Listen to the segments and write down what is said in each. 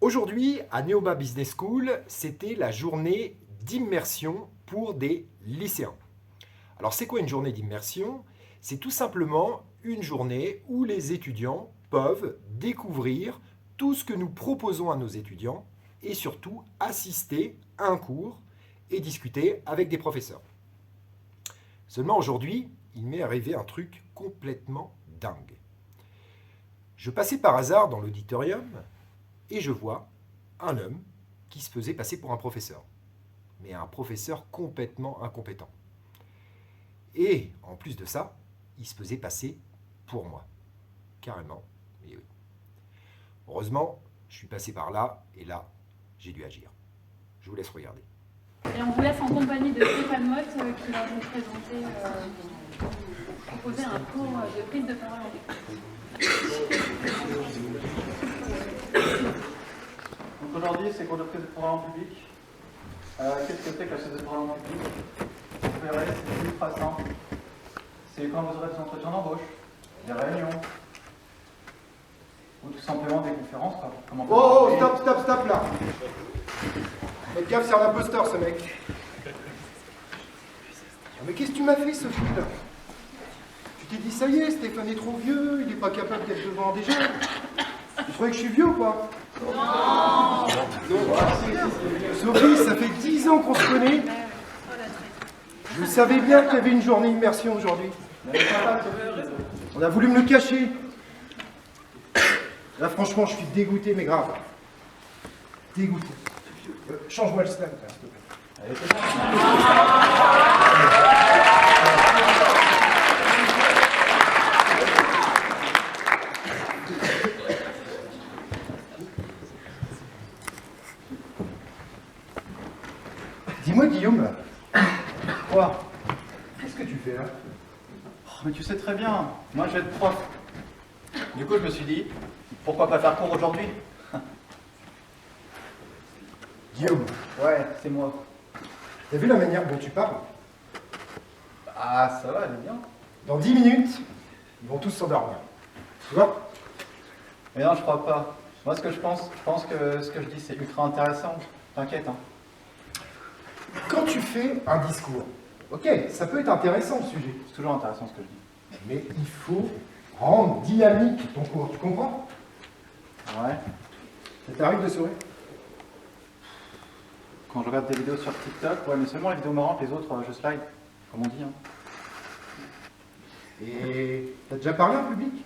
Aujourd'hui, à Neoma Business School, c'était la journée d'immersion pour des lycéens. Alors, c'est quoi une journée d'immersion? C'est tout simplement une journée où les étudiants peuvent découvrir tout ce que nous proposons à nos étudiants et surtout assister à un cours et discuter avec des professeurs. Seulement aujourd'hui, il m'est arrivé un truc complètement dingue. Je passais par hasard dans l'auditorium et je vois un homme qui se faisait passer pour un professeur, mais un professeur complètement incompétent. Et en plus de ça, il se faisait passer pour moi. Carrément, mais oui. Heureusement, je suis passé par là, et là, j'ai dû agir. Je vous laisse regarder. Et on vous laisse en compagnie de Stéphane Mott qui va vous présenter, proposer un cours de prise de parole en école. Donc aujourd'hui, c'est cours de prise de parole en public. Qu'est-ce que c'est que la prise de parole en public? Vous verrez, c'est ultra simple. C'est quand vous aurez des entretiens d'embauche, des réunions, ou tout simplement des conférences. Oh, stop là. Faites gaffe, c'est un imposteur ce mec. Mais qu'est-ce que tu m'as fait, Sophie, là? Tu t'es dit, ça y est, Stéphane est trop vieux, il n'est pas capable d'être devant des gens. Tu croyais que je suis vieux ou quoi? Non. Sophie, ça fait 10 ans qu'on se connaît. Je savais bien qu'il y avait une journée immersion aujourd'hui. On a voulu me le cacher. Là, franchement, je suis dégoûté, mais grave. Dégoûté. Change-moi le slam, s'il te plaît. Allez, c'est bon. Dis-moi, Guillaume, quoi? Qu'est-ce que tu fais là? Oh, mais tu sais très bien, moi je vais être prof. Du coup, je me suis dit, pourquoi pas faire cours aujourd'hui? Guillaume, Ouais, c'est moi. t'as vu la manière dont tu parles? Ah, ça va, elle est bien. Dans 10 minutes, ils vont tous s'endormir. Tu vois? Mais non, je crois pas. Moi, ce que je pense que ce que je dis, c'est ultra intéressant. T'inquiète, hein. Quand tu fais un discours, ok, ça peut être intéressant le sujet, C'est toujours intéressant ce que je dis. mais il faut rendre dynamique ton cours, tu comprends? Ouais. Ça t'arrive de sourire? Quand je regarde des vidéos sur TikTok, ouais, mais seulement les vidéos marrantes, les autres, je slide, comme on dit, hein. Et t'as déjà parlé en public?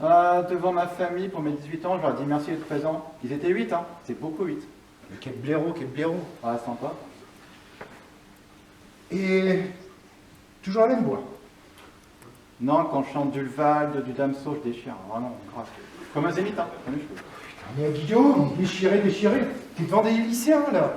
Devant ma famille, pour mes 18 ans, je leur ai dit merci d'être présents. Ils étaient 8, hein. C'est beaucoup 8. Mais quel blaireau, quel blaireau. Ouais, sympa. Et toujours la même voix. Non, quand je chante du Lval, du Damso, je déchire, vraiment, grave. Comme un zénith, hein. Comme je fais. Mais Guillaume, déchiré. T'es devant des lycéens là.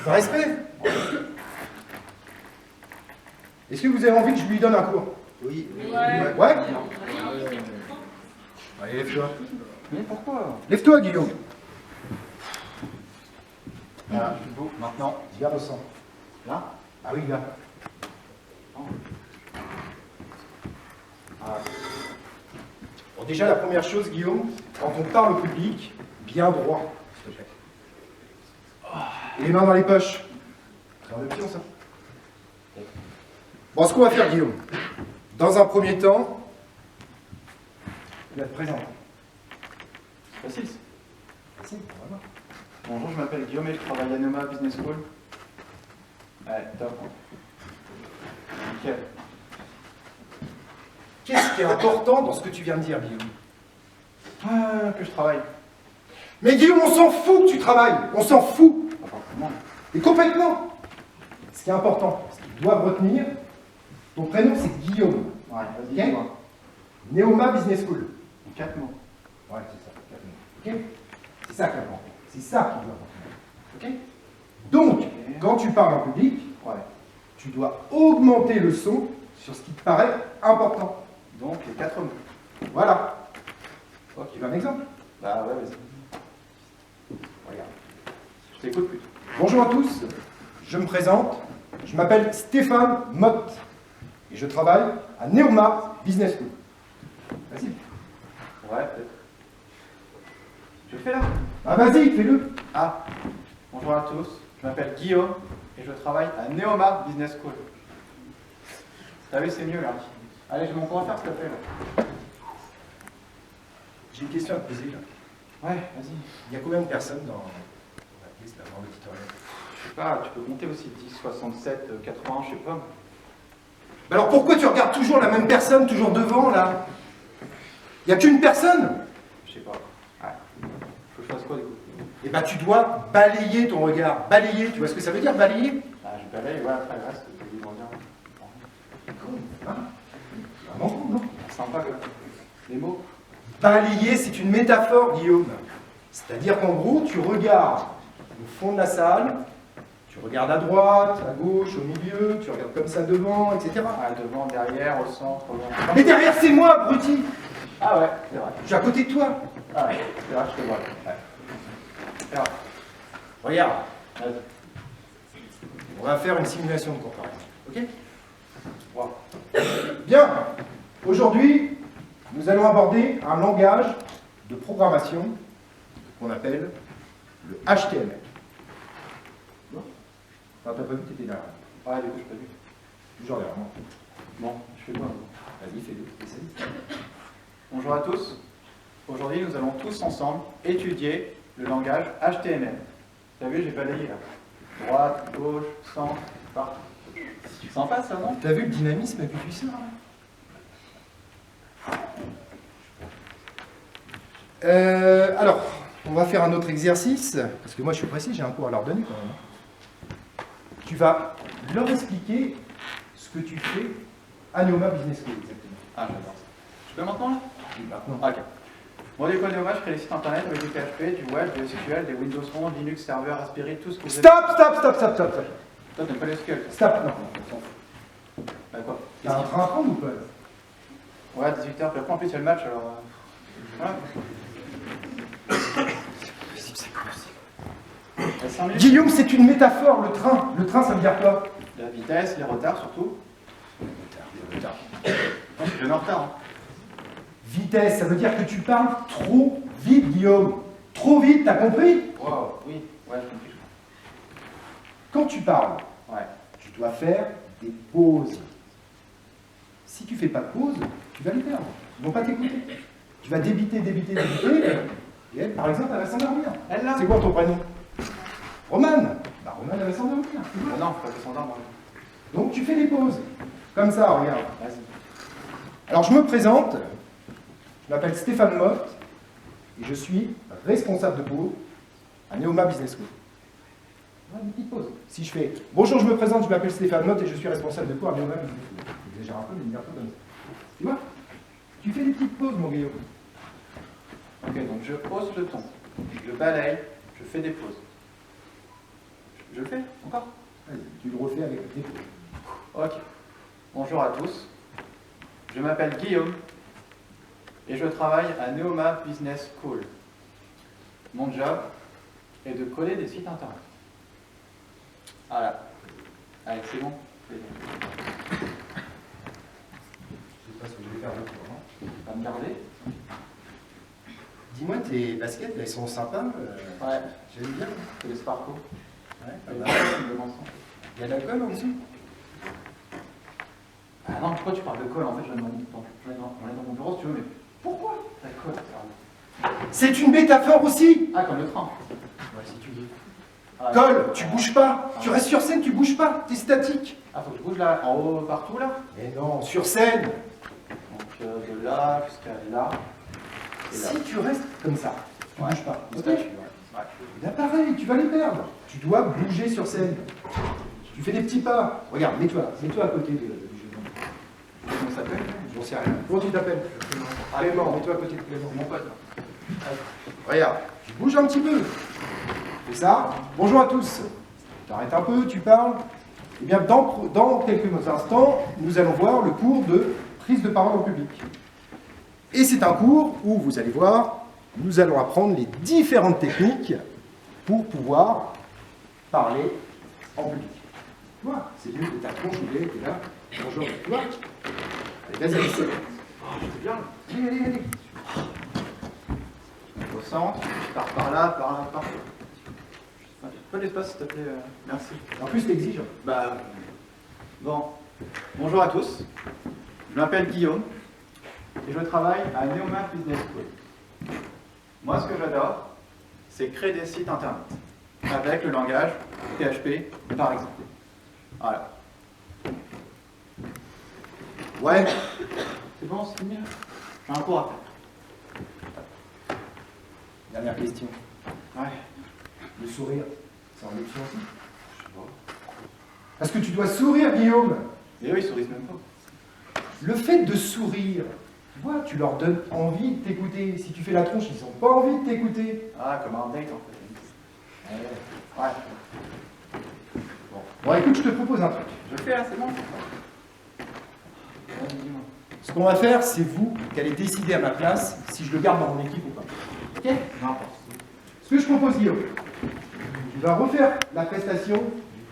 De respect. Est-ce que vous avez envie que je lui donne un cours? Oui. Ouais? Allez, lève-toi. Mais pourquoi? Lève-toi, Guillaume. Voilà, je suis debout. Maintenant, Viens au centre. là. Ah oui, là. Ah, Bon, déjà, la première chose, Guillaume, quand on parle au public, bien droit, s'il te plaît. Les mains dans les poches. C'est un pion, ça. Bon, ce qu'on va faire, Guillaume, dans un premier temps, tu vas te présenter. c'est facile. Facile, on va voir. Bonjour, je m'appelle Guillaume et je travaille à Neoma Business School. Ouais, top. Nickel. Qu'est-ce qui est important dans ce que tu viens de dire, Guillaume? Que je travaille. Mais Guillaume, on s'en fout que tu travailles. On s'en fout. Pas forcément. Et complètement. Ce qui est important, ce qu'ils doivent retenir, ton prénom, c'est Guillaume. Ouais, vas-y, Ok. dis-moi. Neoma Business School. En 4 mots. Ouais, c'est ça. Ok? C'est ça qui est important. C'est ça qui doit retenir. Ok? Donc, quand tu parles en public, Ouais. tu dois augmenter le son sur ce qui te paraît important. Donc, les 4 mots. Voilà. Ok. Tu veux un exemple? Bah ouais, vas-y. Regarde. Je t'écoute plutôt. Bonjour à tous, je me présente, je m'appelle Stéphane Mott et je travaille à Neoma Business School. Facile. Ouais, peut-être. Je le fais là. Ah vas-y, fais-le. Ah, bonjour à tous, je m'appelle Guillaume et je travaille à Neoma Business School. T'as vu, c'est mieux là. Allez, j'ai mon cours à faire s'il te plaît là. J'ai une question à te poser là. Ouais, vas-y. Il y a combien de personnes dans la pièce, là, dans l'auditorium? Je sais pas, tu peux compter aussi 10, 67, 80, je sais pas. Alors pourquoi tu regardes toujours la même personne, toujours devant là? Il n'y a qu'une personne? Je sais pas. Ouais. Faut que je fasse quoi du coup? Eh ben tu dois balayer ton regard. Balayer, tu vois ce que ça veut dire balayer? Ah, je balaye, ouais, après le reste, c'est du bon dire. Hein? Vraiment con, non? Sympa quoi. Les mots. Balayer, c'est une métaphore, Guillaume. C'est-à-dire qu'en gros, tu regardes au fond de la salle, tu regardes à droite, à gauche, au milieu, tu regardes comme ça devant, etc. Ah, devant, derrière, au centre, Mais derrière, c'est moi, abruti! Ah ouais, c'est vrai. Je suis à côté de toi. Ah ouais, c'est vrai, je te vois. Ouais. C'est vrai. Regarde, Vas-y. on va faire une simulation de comparaison. Ok? Wow. Bien. Aujourd'hui, nous allons aborder un langage de programmation qu'on appelle le HTML. Bon. Enfin, t'as pas vu, t'étais là. Ouais, du coup, je peux vu. Toujours derrière moi. Bon, je fais quoi? Vas-y, fais-le. Essaye. Bonjour à tous. Aujourd'hui, nous allons tous ensemble étudier le langage HTML. T'as vu, j'ai balayé là. Droite, gauche, centre, partout. Sympa ça, non? T'as vu le dynamisme que tu sors là? Alors, on va faire un autre exercice, parce que moi je suis pressé, j'ai un cours à leur donner quand même. Tu vas leur expliquer ce que tu fais à Neoma Business School, exactement. Ah, j'adore ça. Je peux maintenant là? Oui, maintenant. Ah, ok. Bon, l'école Neoma, je crée des sites internet avec du PHP, du web, du SQL, des Windows Phone, Linux, serveur, Raspberry, tout ce que vous Stop, stop, stop, stop, stop, stop. Toi, t'aimes pas les SQL? Stop, non, on s'en fout. Bah quoi? T'as un train à prendre ou pas? Ouais, 18h, puis après en plus il y a le match alors. Voilà. Il y a 5 minutes. Guillaume, c'est une métaphore, le train. Le train, ça veut dire quoi? La vitesse, les retards surtout. Retard. Non, je viens en retard. Hein. Vitesse, ça veut dire que tu parles trop vite, Guillaume. Trop vite, t'as compris? Wow, oui, ouais, je comprends. Quand tu parles, Ouais. tu dois faire des pauses. Si tu fais pas de pause, tu vas les perdre. Ils vont pas t'écouter. Tu vas débiter, débiter, débiter. Et elle, par exemple, elle va s'endormir. Elle là? C'est quoi ton prénom? Romane. Bah, Romane, elle va s'endormir. tu vois. Ah non, faut pas descendre moi. Donc tu fais des pauses. Comme ça, regarde. Vas-y. Alors je me présente. Je m'appelle Stéphane Mott et je suis responsable de pause à Neoma Business School. Voilà, une petite pause. Si je fais bonjour, je me présente, je m'appelle Stéphane Mott et je suis responsable de cours à Neoma Business School. J'exagère un peu, mais il y a un peu comme ça. Tu vois? Tu fais des petites pauses, mon Guillaume. Ok, donc je hausse le ton. Je balaye, je fais des pauses. Je le fais encore? Vas-y, tu le refais avec des pauses. Ok. Bonjour à tous. Je m'appelle Guillaume et je travaille à Neoma Business School. Mon job est de coder des sites internet. Voilà. Allez, c'est bon. Je sais pas ce que je vais faire d'autre. Hein. Tu vas me garder? Dis-moi, tes baskets, elles sont sympas. Ouais. J'aime bien. C'est les Sparko. Ouais, Il il y a de la colle en dessous. Ah non, pourquoi tu parles de colle? En fait, je vais dans mon bureau si tu veux, mais pourquoi la colle? C'est une métaphore aussi. Ah, comme le train. Ouais, si tu veux. Ah, Colle, tu bouges pas. Tu restes sur scène, tu bouges pas. T'es statique. Ah, faut que je bouge là, en haut, partout là? Mais non, sur scène. Donc de là jusqu'à là. Et là. Si tu restes comme ça, tu Ouais. bouges pas. Ok. Ok. Là, pareil, tu vas les perdre. Tu dois bouger sur scène. Tu fais des petits pas. Regarde, mets-toi à côté du jeune. Comment ça s'appelle? J'en sais rien. Comment tu t'appelles? Clément, mets-toi à côté de Clément. Mon pote là. Regarde, tu bouges un petit peu. Fais ça. Bonjour à tous. Tu arrêtes un peu, tu parles. Eh bien, dans quelques instants, nous allons voir le cours de prise de parole en public. Et c'est un cours où, vous allez voir, nous allons apprendre les différentes techniques pour pouvoir parler en public. Tu vois, c'est mieux que ta tronche ouverte et là, bonjour, tu vois. Allez, vas-y, c'est bien. Allez, allez, allez. centre, je pars par là, par là, par là. Un peu d'espace, s'il te plaît, merci. En plus, t'exiges. Bah, bon. Bonjour à tous. Je m'appelle Guillaume et je travaille à Neoma Business School. Moi, ce que j'adore, c'est créer des sites internet avec le langage PHP, par exemple. Voilà. Ouais, c'est bon, c'est mieux. J'ai un cours à faire. Dernière question. Ouais. Le sourire, c'est en option aussi? Je sais pas. Parce que tu dois sourire, Guillaume. Et eux, ils sourient même pas. Le fait de sourire, tu vois, tu leur donnes envie de t'écouter. Si tu fais la tronche, ils n'ont pas envie de t'écouter. Ah, comme un date en fait. Ouais. Bon, écoute, je te propose un truc. Je le fais là, c'est bon. Ce qu'on va faire, c'est vous qui allez décider à ma place si je le garde dans mon équipe ou pas. Ok? N'importe. Ce que je propose, Guillaume, tu vas refaire la prestation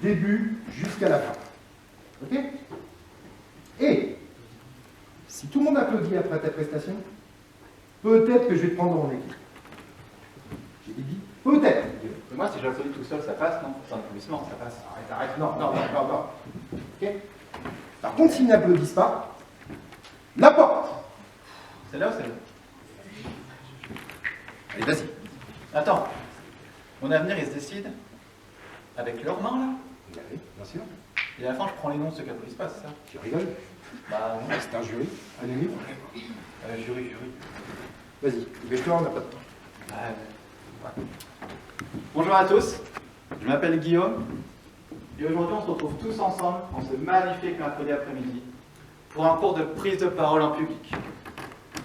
du début jusqu'à la fin. Ok? Et si tout le monde applaudit après ta prestation, peut-être que je vais te prendre dans mon équipe. J'ai dit peut-être. Mais moi, si j'applaudis tout seul, ça passe, non? C'est un applaudissement, ça passe. Arrête. Non. Ok? Par contre, s'ils n'applaudissent pas, la porte. C'est là ou c'est là? Allez, vas-y. Attends. Mon avenir, il se décide avec leurs mains, là? Oui, bien sûr. Et à la fin, je prends les noms de ceux qui applaudissent pas, c'est ça? Tu rigoles? Bah, non. C'est un jury. Anonyme. Jury. Vas-y, dépêche-toi, on n'a pas de temps. Ouais. Bonjour à tous, je m'appelle Guillaume et aujourd'hui on se retrouve tous ensemble en ce magnifique mercredi après-midi pour un cours de prise de parole en public.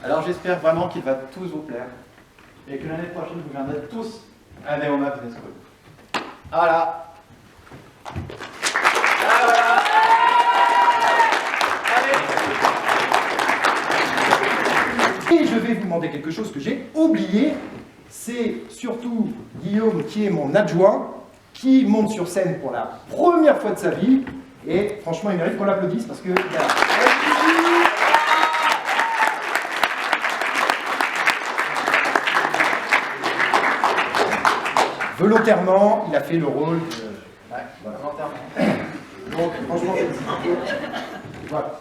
Alors j'espère vraiment qu'il va tous vous plaire et que l'année prochaine vous viendrez tous à Neoma Business School. Voilà. Et je vais vous demander quelque chose que j'ai oublié. C'est surtout Guillaume, qui est mon adjoint, qui monte sur scène pour la première fois de sa vie. Et franchement, il mérite qu'on l'applaudisse parce que... Volontairement, il a fait le rôle de... Ouais, volontairement. Donc, franchement, voilà.